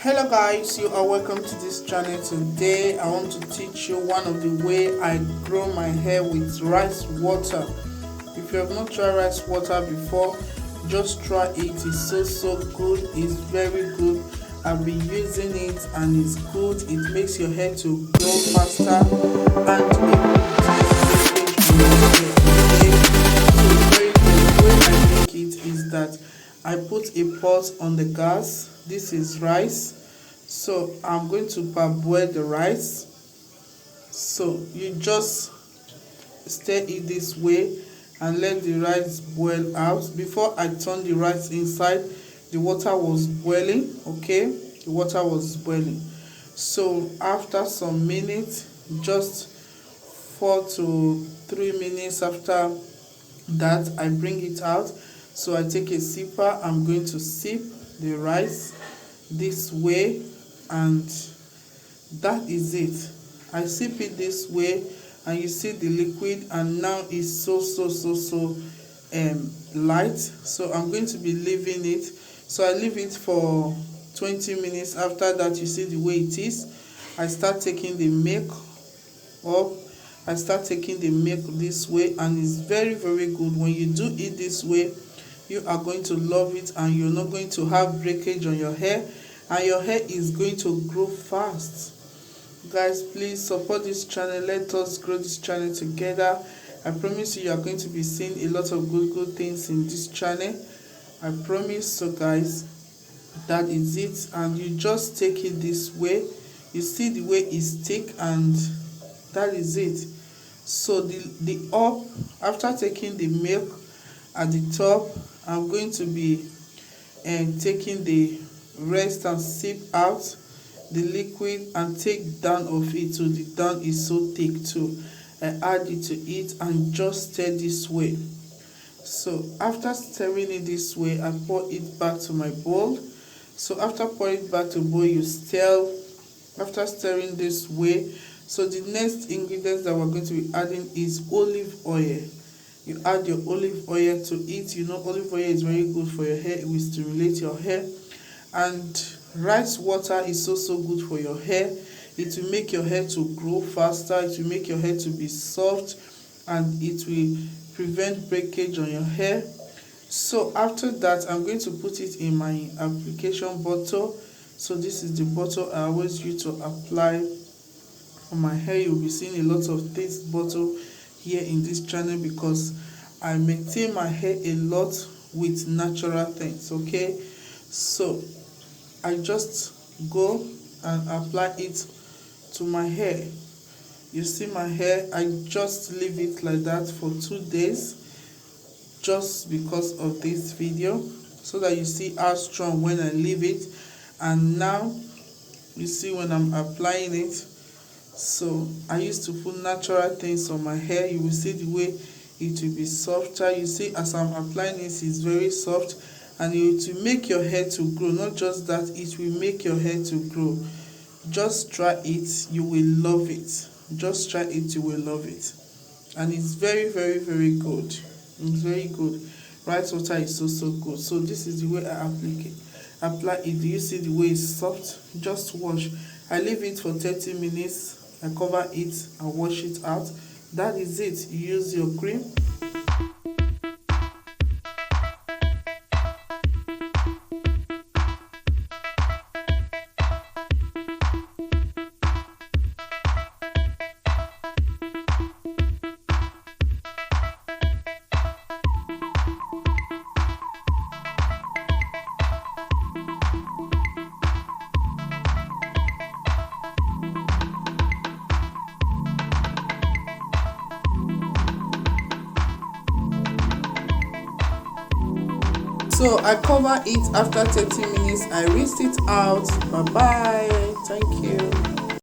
Hello guys, you are welcome to this channel. Today I want to teach you one of the way I grow my hair with rice water. If you have not tried rice water before, just try it. It's so good. It's very good. I've been using it and it's good. It makes your hair to grow faster and the way I make it is that I put a pot on the gas. This is rice, so I'm going to parboil the rice. So you just stir it this way and let the rice boil out. Before I turn the rice inside, the water was boiling. Okay, the water was boiling. So after some minutes, just 4 to 3 minutes after that, I bring it out. So I take a sipper. I'm going to sip the rice this way, and that is it. I sip it this way and you see the liquid, and now it's so light. So I'm going to be leaving it. So I leave it for 20 minutes. After that, you see the way it is. I start taking the milk up. I start taking the milk this way, and it's very good. When you do it this way, you are going to love it, and you're not going to have breakage on your hair, and your hair is going to grow fast. Guys, please support this channel. Let us grow this channel together. I promise you are going to be seeing a lot of good things in this channel. I promise. So guys, that is it, and you just take it this way. You see the way it's thick, and that is it. So the up, after taking the milk at the top, I'm going to be taking the rest and sip out the liquid and take down of it. So the down is so thick too. I add it to it and just stir this way. So after stirring it this way, I pour it back to my bowl. So after pouring it back to bowl, you stir. After stirring this way, so the next ingredients that we're going to be adding is olive oil. You add your olive oil to it. You know, olive oil is very good for your hair. It will stimulate your hair. And rice water is so good for your hair. It will make your hair to grow faster. It will make your hair to be soft, and it will prevent breakage on your hair. So after that, I'm going to put it in my application bottle. So this is the bottle I always use to apply on my hair. You'll be seeing a lot of this bottle here in this channel because I maintain my hair a lot with natural things. Okay, so I just go and apply it to my hair. You see my hair, I just leave it like that for 2 days just because of this video, so that you see how strong when I leave it. And now you see when I'm applying it. So I used to put natural things on my hair. You will see the way it will be softer. You see as I'm applying it, it's very soft, and it will make your hair to grow. Not just that, it will make your hair to grow. Just try it, you will love it. Just try it, you will love it. And it's very good. It's very good. Rice water is so good. So this is the way I apply it. Do you see the way it's soft? Just wash. I leave it for 30 minutes. I cover it and wash it out. That is it. You use your cream. So I cover it after 30 minutes. I rinse it out. Bye bye. Thank you.